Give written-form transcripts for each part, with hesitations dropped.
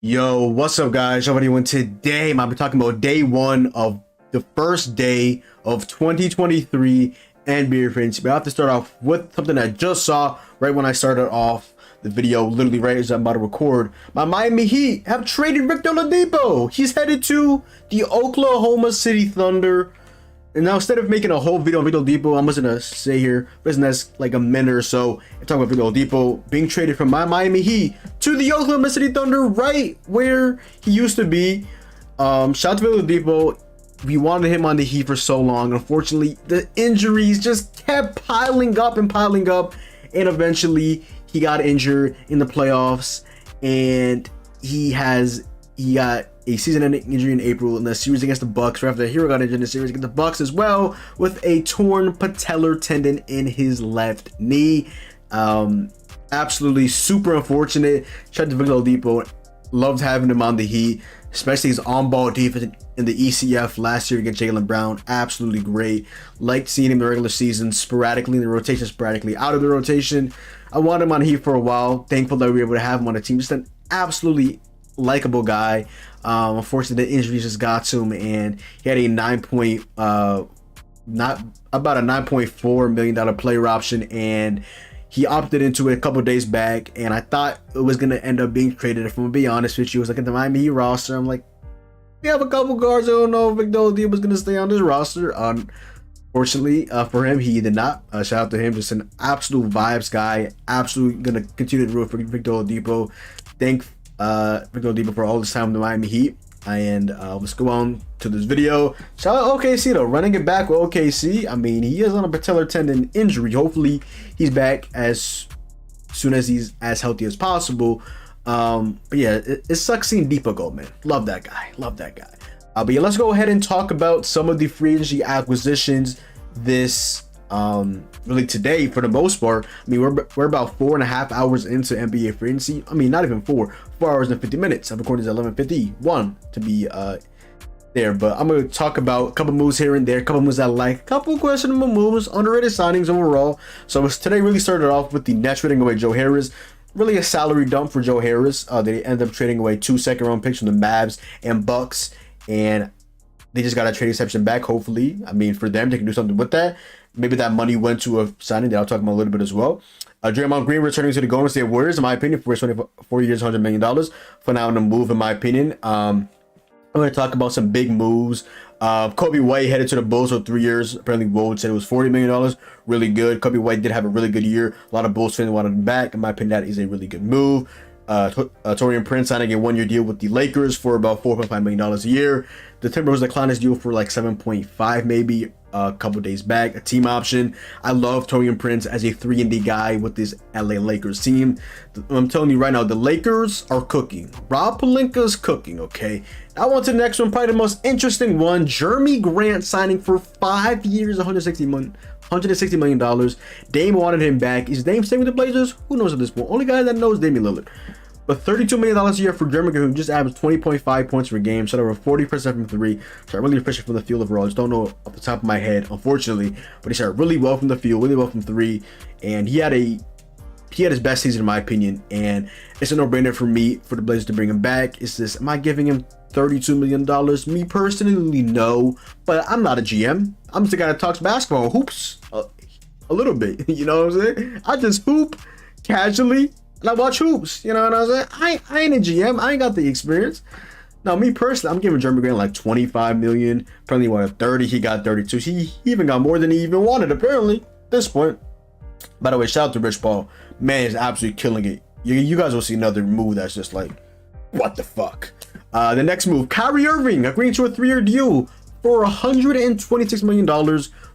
Yo, what's up, guys? How are you doing today? I'll be talking about day one of the first day of 2023 NBA free agency. But I have to start off with something I just saw right when I started off the video, literally right as I'm about to record. My Miami Heat have traded Victor Oladipo. He's headed to the Oklahoma City Thunder. And now instead of making a whole video on Victor Oladipo, I'm just gonna say here, business like a minute or so, and talk about Victor Oladipo being traded from my Miami Heat to the Oklahoma City Thunder, right where he used to be. Shout out to Victor Oladipo. We wanted him on the Heat for so long. Unfortunately, the injuries just kept piling up, and eventually he got injured in the playoffs, and he got a season-ending injury in April in the series against the Bucks. Right after that, Hero got injured in the series against the Bucks as well with a torn patellar tendon in his left knee. Absolutely super unfortunate. Shout out to Victor Oladipo. Loved having him on the Heat, especially his on-ball defense in the ECF last year against Jaylen Brown. Absolutely great. Liked seeing him in the regular season, sporadically in the rotation, sporadically out of the rotation. I wanted him on the Heat for a while. Thankful that we were able to have him on the team. Just an absolutely likable guy. Unfortunately, the injuries just got to him, and he had a $9.4 million player option, and he opted into it a couple days back. And I thought it was gonna end up being traded. If I'm gonna be honest with you, I was looking at the Miami Heat roster. I'm like, we have a couple guards. I don't know if Victor Oladipo was gonna stay on this roster. Unfortunately, for him, he did not. Shout out to him, just an absolute vibes guy. Absolutely gonna continue to root for Victor Oladipo. Thank Victor Oladipo for all this time in the Miami Heat. And let's go on to this video. Shout out OKC though, running it back with OKC. I mean, he is on a patellar tendon injury. Hopefully, he's back as soon as he's as healthy as possible. But yeah, it sucks seeing Depot go, man. Love that guy. But yeah, let's go ahead and talk about some of the free agency acquisitions this really today for the most part. I mean, we're about 4.5 hours into NBA free agency. I mean, not even 4 hours and 50 minutes. I'm recording this at 11:51 to be there, but I'm gonna talk about a couple moves here and there, a couple moves I like, a couple questionable moves, underrated signings overall. So today really started off with the Nets trading away Joe Harris. Really a salary dump for Joe Harris. They ended up trading away 2 second-round picks from the Mavs and Bucks, and they just got a trade exception back. Hopefully, I mean, for them, they can do something with that. Maybe that money went to a signing that I'll talk about a little bit as well. Draymond Green returning to the Golden State Warriors, in my opinion, for his 24 years, $100 million. Phenomenal move, in my opinion. I'm going to talk about some big moves. Kobe White headed to the Bulls for 3 years. Apparently, Woj said it was $40 million. Really good. Kobe White did have a really good year. A lot of Bulls fans wanted him back. In my opinion, that is a really good move. Taurean Prince signing a 1-year deal with the Lakers for about $4.5 million a year. The Timberwolves declined his deal for like 7.5 maybe a couple days back. A team option. I love Taurean Prince as a 3-and-D guy with this LA Lakers team. I'm telling you right now, the Lakers are cooking. Rob Pelinka's cooking, okay? Now on to the next one, probably the most interesting one. Jeremy Grant signing for 5 years, $160 million. Dame wanted him back. Is Dame staying with the Blazers? Who knows at this point? Only guy that knows Damian Lillard. But $32 million a year for Jeremy Grant, who just averaged 20.5 points per game, shot over 40% from 3. Shot really efficient from the field overall. I just don't know off the top of my head, unfortunately. But he shot really well from the field, really well from 3. And he had his best season, in my opinion. And it's a no-brainer for me, for the Blazers to bring him back. It's this, am I giving him $32 million? Me personally, no. But I'm not a GM. I'm just the guy that talks basketball, hoops a little bit. You know what I'm saying? I just hoop casually. And I watch hoops, you know what I'm saying? I ain't a GM. I ain't got the experience. Now, me personally, I'm giving Jeremy Grant like 25 million. Apparently, he wanted 30. He got 32. He even got more than he even wanted, apparently, at this point. By the way, shout out to Rich Paul. Man, he's absolutely killing it. You guys will see another move that's just like, what the fuck? The next move, Kyrie Irving agreeing to a 3-year deal for $126 million,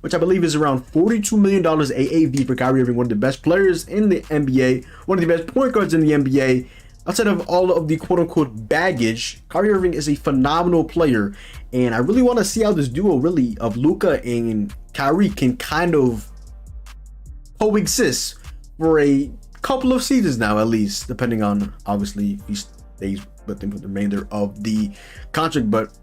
which I believe is around $42 million AAV for Kyrie Irving, one of the best players in the NBA, one of the best point guards in the NBA. Outside of all of the quote-unquote baggage, Kyrie Irving is a phenomenal player, and I really want to see how this duo really of Luka and Kyrie can kind of coexist for a couple of seasons now, at least, depending on, obviously, if he stays with them for the remainder of the contract. But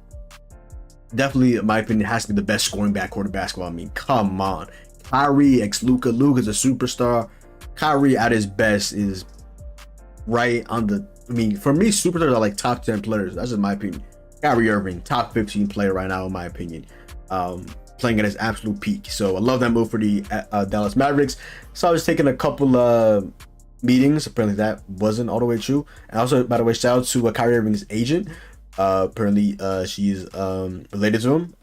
definitely, in my opinion, has to be the best scoring backcourt of basketball. I mean, come on. Kyrie ex Luka. Luka's a superstar. Kyrie at his best is right on the I mean, for me, superstars are like top 10 players. That's just my opinion. Kyrie Irving, top 15 player right now, in my opinion. Playing at his absolute peak. So I love that move for the Dallas Mavericks. So I was taking a couple meetings. Apparently that wasn't all the way true. And also, by the way, shout out to Kyrie Irving's agent. Apparently she's related to him.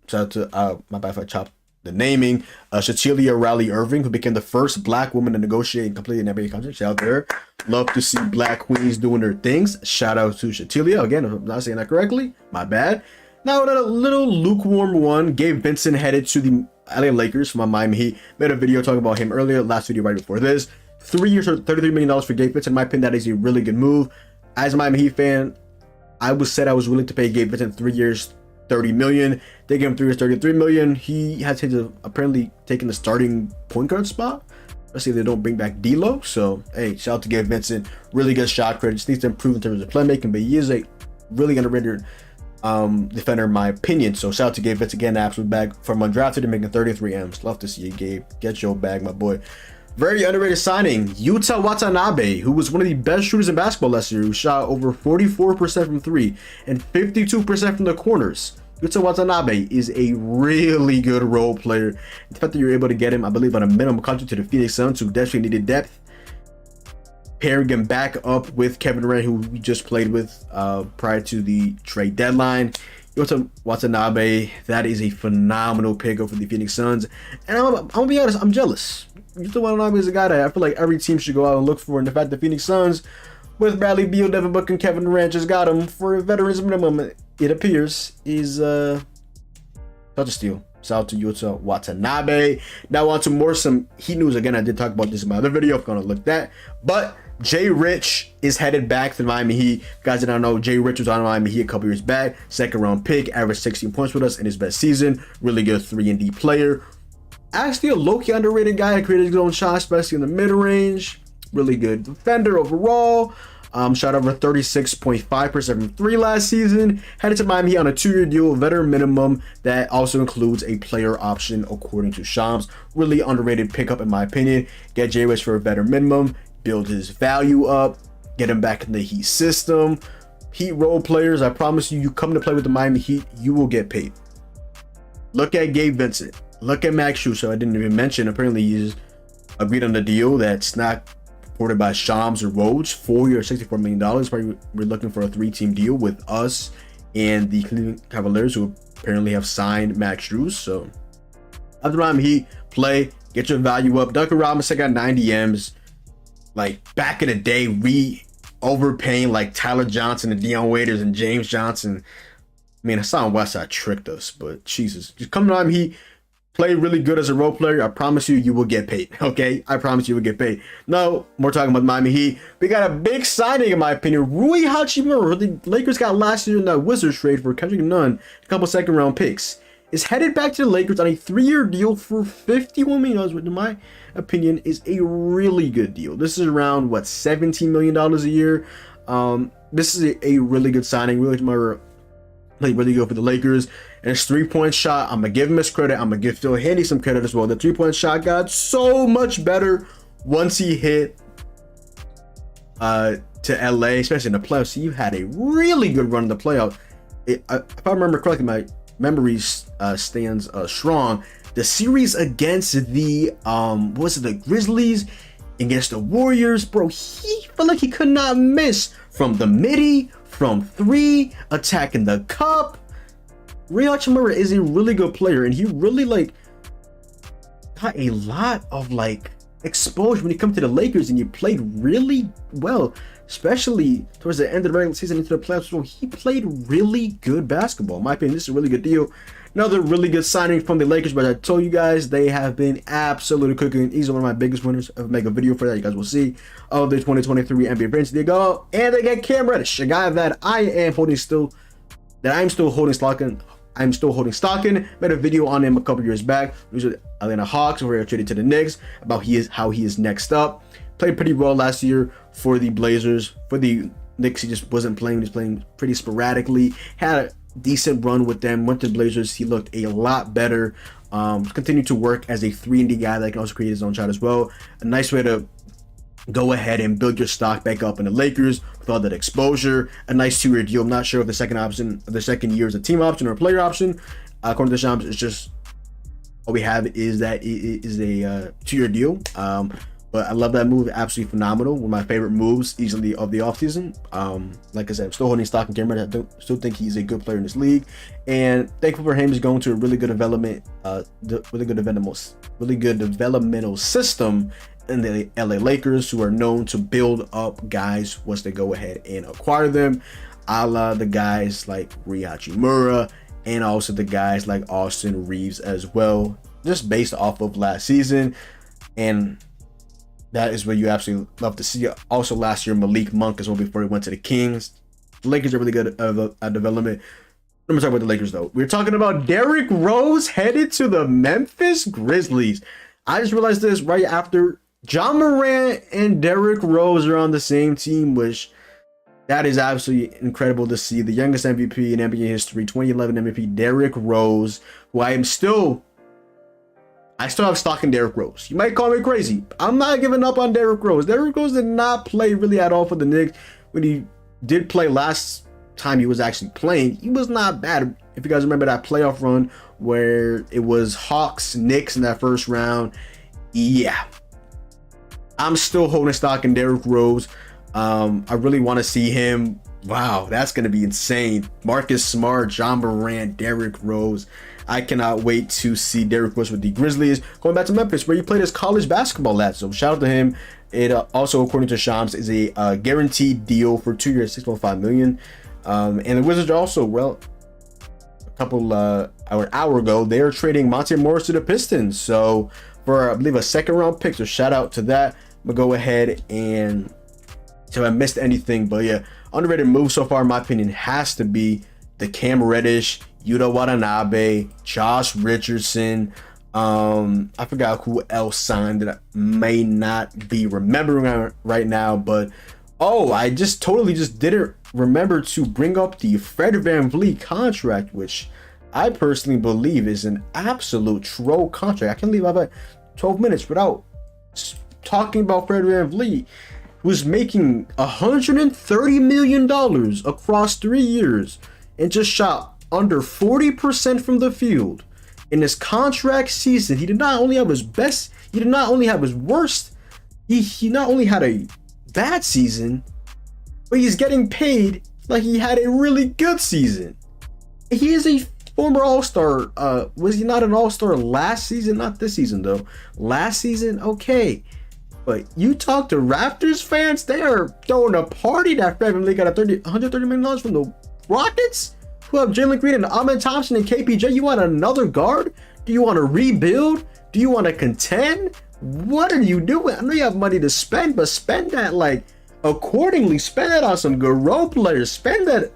Shout out to my bad if I chopped the naming, Shatillia Riley Irving, who became the first black woman to negotiate and complete an NBA contract. Shout out to her. Love to see black queens doing their things. Shout out to Shatillia. Again, if I'm not saying that correctly, my bad. Now, a little lukewarm one. Gabe Vincent headed to the LA Lakers from Miami Heat. Made a video talking about him earlier, last video right before this. 3 years or $33 million for Gabe Vincent. In my opinion, that is a really good move. As a Miami Heat fan, I was willing to pay Gabe Vincent 3 years, $30 million. They gave him 3 years, $33 million. He has apparently taken the starting point guard spot. Let's see if they don't bring back D'Lo. So, hey, shout out to Gabe Vincent. Really good shot credit. Just needs to improve in terms of playmaking, but he is a really underrated defender in my opinion. So shout out to Gabe Vincent again, absolute bag from undrafted and making 33 M's. Love to see you, Gabe. Get your bag, my boy. Very underrated signing, Yuta Watanabe, who was one of the best shooters in basketball last year, who shot over 44% from 3 and 52% from the corners. Yuta Watanabe is a really good role player. The fact that you're able to get him, I believe, on a minimum contract to the Phoenix Suns, who desperately needed depth, pairing him back up with Kevin Durant, who we just played with prior to the trade deadline. Yuta Watanabe, that is a phenomenal pickup for the Phoenix Suns. And I'm gonna be honest, I'm jealous. Yuta Watanabe is a guy that I feel like every team should go out and look for. And the fact that Phoenix Suns, with Bradley Beal, Devin Booker, and Kevin Durant, just got him for a veterans minimum, it appears, is such a steal. Shout out to Yuta Watanabe. Now on to some Heat news. Again, I did talk about this in my other video. I'm gonna look at that. But Jay Rich is headed back to the Miami Heat. If you guys did not know, Jay Rich was on Miami Heat a couple years back. Second round pick, averaged 16 points with us in his best season. Really good 3-and-D player. Actually a low-key underrated guy. Created his own shot, especially in the mid-range. Really good defender overall. Shot over 36.5% from 3 last season. Headed to Miami Heat on a 2-year deal, veteran minimum. That also includes a player option, according to Shams. Really underrated pickup, in my opinion. Get Jay Rich for a veteran minimum. Build his value up. Get him back in the Heat system. Heat role players, I promise you, you come to play with the Miami Heat, you will get paid. Look at Gabe Vincent. Look at Max Strus. I didn't even mention, apparently he's agreed on the deal that's not reported by Shams or Woj. 4 years, $64 million. Probably we're looking for a 3-team deal with us and the Cleveland Cavaliers, who apparently have signed Max Strus. So after Miami Heat, play, get your value up. Duncan Robinson got 90 M's. Like back in the day, we overpaying like Tyler Johnson and Dion Waiters and James Johnson. I mean, Hassan Westside tricked us, but Jesus, just come to Miami Heat, play really good as a role player. I promise you, you will get paid. Okay, I promise you will get paid. No, we're talking about Miami Heat. We got a big signing, in my opinion. Rui Hachimura, the Lakers got last year in that Wizards trade for Kendrick Nunn, a couple second-round picks, is headed back to the Lakers on a 3-year deal for $51 million, which in my opinion is a really good deal. This is around, what, $17 million a year. This is a really good signing. Really good for the Lakers. And his 3-point shot, I'm going to give him his credit. I'm going to give Phil Handy some credit as well. The 3-point shot got so much better once he hit to LA, especially in the playoffs. So you had a really good run in the playoffs. If I remember correctly, my memory stands strong. The series against the the Grizzlies, against the Warriors, bro, he felt like he could not miss from the midi, from 3, attacking the cup. Rui Hachimura is a really good player, and he really got a lot of exposure when you come to the Lakers, and you played really well, especially towards the end of the regular season into the playoffs. So he played really good basketball. In my opinion, this is a really good deal. Another really good signing from the Lakers, but I told you guys they have been absolutely cooking. He's one of my biggest winners. I'll make a video for that. You guys will see of the 2023 NBA Prince. They go and they get Cam Reddish, a guy that I'm still holding stock in. Made a video on him a couple years back. He was with Atlanta Hawks, where he traded to the Knicks. About how he is next up. Played pretty well last year for the Blazers. For the Knicks, he just wasn't playing. He was playing pretty sporadically. Had a decent run with them. Went to the Blazers. He looked a lot better. Continued to work as a 3-and-D guy that can also create his own shot as well. A nice way to go ahead and build your stock back up in the Lakers. with all that exposure. A nice 2-year deal. I'm not sure if the second year is a team option or a player option. According to Shams, it's just all we have is that it is a 2-year deal. But I love that move. Absolutely phenomenal. One of my favorite moves easily of the offseason. Like I said, I'm still holding stock in Cameron. I still think he's a good player in this league. And thankful for him. He's going to a really good really good developmental system in the LA Lakers, who are known to build up guys once they go ahead and acquire them. A la the guys like Rui Hachimura and also the guys like Austin Reeves as well. Just based off of last season. And that is what you absolutely love to see. Also, last year, Malik Monk as well before he went to the Kings. The Lakers are really good at development. Let me talk about the Lakers, though. We're talking about Derrick Rose headed to the Memphis Grizzlies. I just realized this right after Ja Morant and Derrick Rose are on the same team, which that is absolutely incredible to see. The youngest MVP in NBA history, 2011 MVP, Derrick Rose, who I still have stock in Derrick Rose. You might call me crazy. I'm not giving up on Derrick Rose. Derrick Rose did not play really at all for the Knicks. When he did play last time he was actually playing, he was not bad. If you guys remember that playoff run where it was Hawks, Knicks in that first round. Yeah. I'm still holding stock in Derrick Rose. I really want to see him. Wow, that's going to be insane. Marcus Smart, Ja Morant, Derrick Rose. I cannot wait to see Derrick Rose with the Grizzlies. Going back to Memphis, where he played his college basketball at. So shout out to him. It also, according to Shams, is a guaranteed deal for 2 years, $6.5 million. And the Wizards are also, well, a couple hour ago, they are trading Monte Morris to the Pistons. So for, I believe, a second round pick. So shout out to that. I'm going to go ahead and if I missed anything, but yeah, underrated move so far, in my opinion, has to be the Cam Reddish, Yuta Watanabe, Josh Richardson. I forgot who else signed that I may not be remembering right now, but I totally didn't remember to bring up the Fred VanVleet contract, which I personally believe is an absolute troll contract. I can't leave about 12 minutes without talking about Fred VanVleet, who's making $130 million across 3 years and just shot under 40% from the field. In his contract season, he did not only have his best, he did not only have his worst, he not only had a bad season, but he's getting paid like he had a really good season. He is a former All-Star. Was he not an All-Star last season? Not this season, though. Last season, okay. But you talk to Raptors fans, they are throwing a party that Fred VanVleet got $130 million from the Rockets, who have Jalen Green and Amen Thompson and KPJ. You want another guard? Do you want to rebuild? Do you want to contend? What are you doing? I know you have money to spend, but spend that like accordingly. Spend that on some good role players. Spend that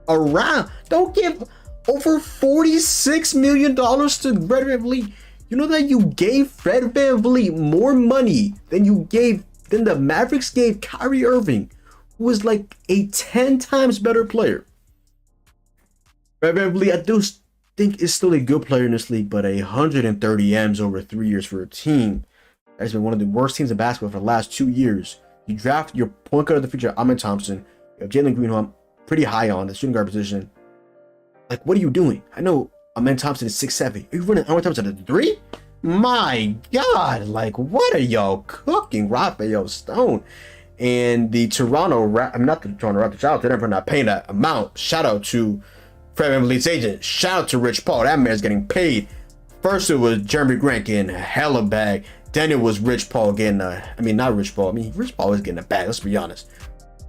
around. Don't give over $46 million to Fred VanVleet. You know that you gave Fred VanVleet more money than the Mavericks gave Kyrie Irving, who was like a 10 times better player. Fred VanVleet, I do think is still a good player in this league, but 130 M's over 3 years for a team that's been one of the worst teams in basketball for the last 2 years. You draft your point guard of the future, Amen Thompson. You have Jalen Green, who I'm pretty high on, the shooting guard position. Like, what are you doing? I know Amen Thompson is 6'7". Are you running Amen Thompson at 3? My God, like, what are y'all cooking? Rafael Stone and the Toronto I'm not the Toronto Raptors. Shout out to them for not paying that amount. Shout out to Fred VanVleet's agent. Shout out to Rich Paul. That man's getting paid. First it was Jeremy Grant getting a hella bag. Then it was Rich Paul getting Rich Paul was getting a bag, let's be honest.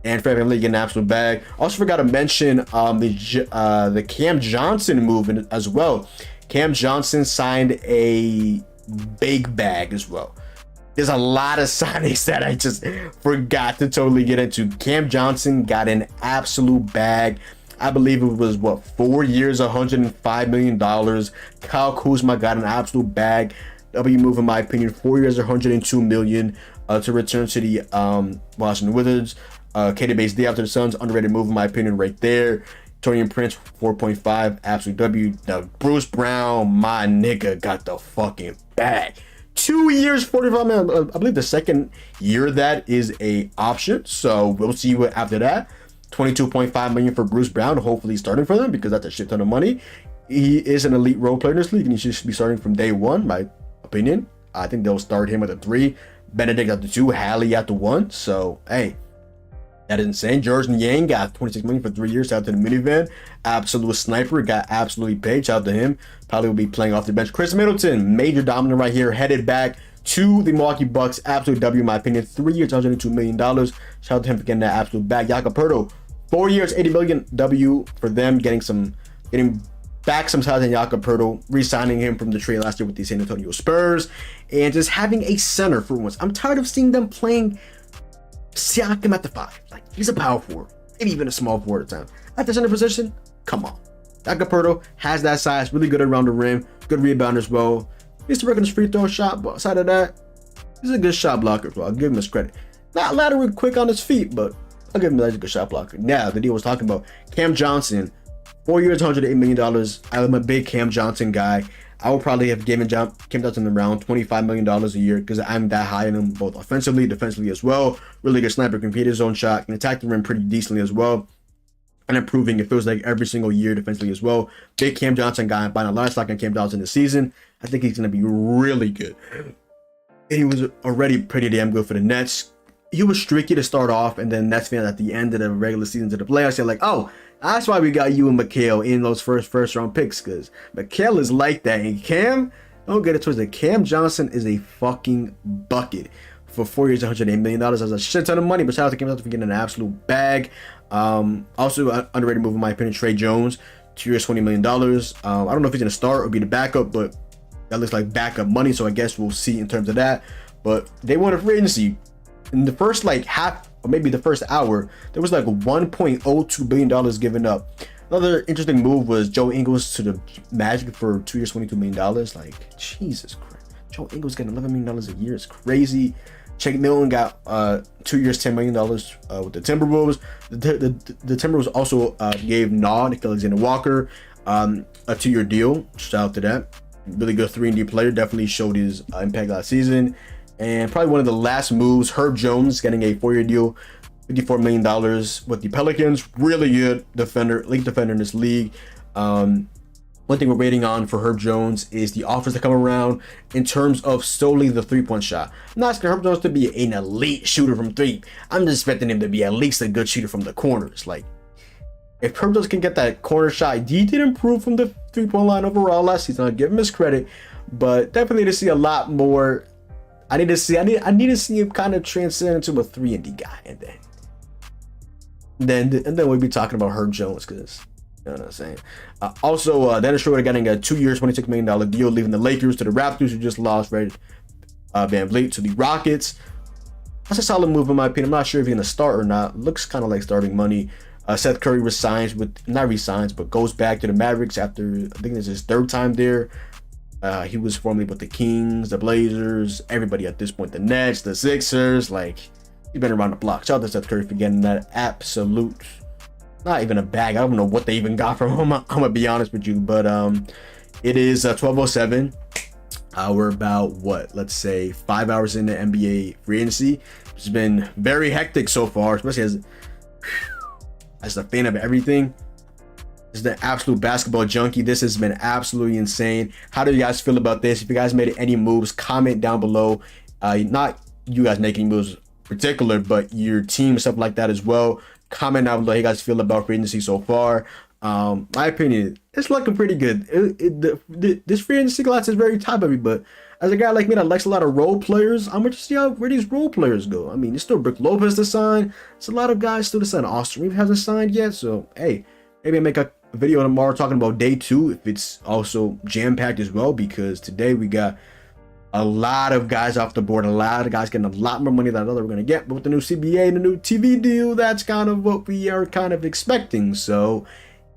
And Fred VanVleet getting an absolute bag. Also forgot to mention the Cam Johnson movement as well. Cam Johnson signed a big bag as well. There's a lot of signings that I just forgot to totally get into. Cam Johnson got an absolute bag. I believe it was 4 years, $105 million. Kyle Kuzma got an absolute bag. W move, in my opinion, 4 years, $102 million to return to the Washington Wizards. Katie Bates day after the Suns, underrated move in my opinion right there. Torian Prince, 4.5, absolute W. Now Bruce Brown, my nigga, got the fucking bag. 2 years, 45 million. I believe the second year of that is a option. So we'll see what after that. 22.5 million for Bruce Brown, hopefully starting for them because that's a shit ton of money. He is an elite role player in this league and he should be starting from day one, my opinion. I think they'll start him at the 3, Benedict at the 2, Halley at the 1. So hey, that is insane. George Yang got 26 million for 3 years. Shout out to the minivan. Absolute sniper. Got absolutely paid. Shout out to him. Probably will be playing off the bench. Chris Middleton, major dominant right here. Headed back to the Milwaukee Bucks. Absolute W in my opinion. 3 years, $102 million. Shout out to him for getting that absolute bag. Jakob Poeltl, 4 years, 80 million W for them. Getting back some size in Jakob Poeltl, re-signing him from the trade last year with the San Antonio Spurs. And just having a center for once. I'm tired of seeing them playing Siakam at the 5. Like, he's a power forward, maybe even a small forward at times. At the center position, come on. Jakob Poeltl has that size, really good around the rim, good rebound as well. He needs to work on his free throw shot, but aside of that, he's a good shot blocker as well. I'll give him his credit. Not laterally quick on his feet, but I'll give him a good shot blocker. Now, the deal was talking about Cam Johnson, 4 years, $108 million. I'm a big Cam Johnson guy. I would probably have given Cam Johnson around $25 million a year because I'm that high in him, both offensively, defensively as well. Really good sniper, can create his own shot, can attack the rim pretty decently as well. And improving, it feels like every single year defensively as well. Big Cam Johnson guy. I'm buying a lot of stock on Cam Johnson this season. I think he's going to be really good. He was already pretty damn good for the Nets. He was streaky to start off, and then Nets fans at the end of the regular season to the playoffs, they're like, oh, that's why we got you and Mikal in those first round picks, because Mikal is like that. And Cam, don't get it twisted, Cam Johnson is a fucking bucket. For 4 years, $108 million. That's a shit ton of money, but shout out to Cam Johnson for getting an absolute bag. Also, underrated move in my opinion, Trey Jones, 2 years, $20 million. I don't know if he's going to start or be the backup, but that looks like backup money, so I guess we'll see in terms of that. But they wanted free agency. In the first half, or maybe the first hour, there was like $1.02 billion given up. Another interesting move was Joe Ingles to the Magic for 2 years, $22 million. Like, Jesus Christ. Joe Ingles getting $11 million a year is crazy. Shake Milton got 2 years, $10 million with the Timberwolves. The Timberwolves also gave Nick Alexander Walker a 2-year deal. Shout out to that. Really good 3-and-D player. Definitely showed his impact last season. And probably one of the last moves, Herb Jones getting a 4-year deal, $54 million with the Pelicans. Really good defender, elite defender in this league. One thing we're waiting on for Herb Jones is the offers to come around in terms of solely the 3-point shot. I'm not asking Herb Jones to be an elite shooter from 3. I'm just expecting him to be at least a good shooter from the corners. Like, if Herb Jones can get that corner shot, he did improve from the 3-point line overall last season. I'll give him his credit, but definitely to see a lot more. I need to see him kind of transcend into a 3-and-D guy, and then we'll be talking about Herb Jones, because you know what I'm saying. Also, Dennis Schroeder getting a 2 years, $26 million deal, leaving the Lakers to the Raptors, who just lost Red VanVleet to the Rockets. That's a solid move in my opinion. I'm not sure if he's gonna start or not. Looks kind of like starting money. Seth Curry but goes back to the Mavericks after I think this is his 3rd time there. He was formerly with the Kings, the Blazers, everybody at this point, the Nets, the Sixers. Like, he's been around the block. Shout out to Seth Curry for getting that absolute, not even a bag. I don't know what they even got from him. I'm gonna be honest with you, but it is 12:07. We're about let's say 5 hours into NBA free agency. It's been very hectic so far, especially as a fan of everything. This is the absolute basketball junkie. This has been absolutely insane. How do you guys feel about this? If you guys made any moves, comment down below. Not you guys making moves in particular, but your team, stuff like that as well. Comment down below how you guys feel about free agency so far. My opinion, it's looking pretty good. This free agency class is very top heavy, but as a guy like me that likes a lot of role players, I'm interested to see where these role players go. I mean, there's still Brook Lopez to sign. There's a lot of guys still to sign. Austin Reeves hasn't signed yet, so hey, maybe I make a video tomorrow talking about day 2 if it's also jam-packed as well, because today we got a lot of guys off the board, a lot of guys getting a lot more money than I thought they were going to get. But with the new CBA and the new TV deal, that's kind of what we are kind of expecting. So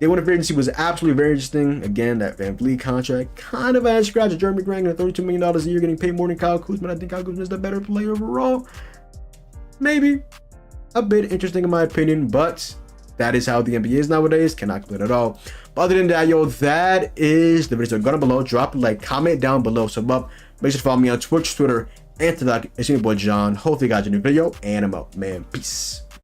day 1 of free agency was absolutely very interesting. Again, that VanVleet contract kind of had scratch. Jeremy Grant at $32 million a year, getting paid more than Kyle Kuzma. I think Kyle Kuzma is the better player overall. Maybe a bit interesting in my opinion, but that is how the NBA is nowadays. Cannot complain at all. But other than that, yo, that is the video. So go down below, drop a like, comment down below, sub up Make sure to follow me on Twitch, Twitter, and TikTok. It's your boy John. Hopefully you guys enjoyed the video, and I'm out, man. Peace.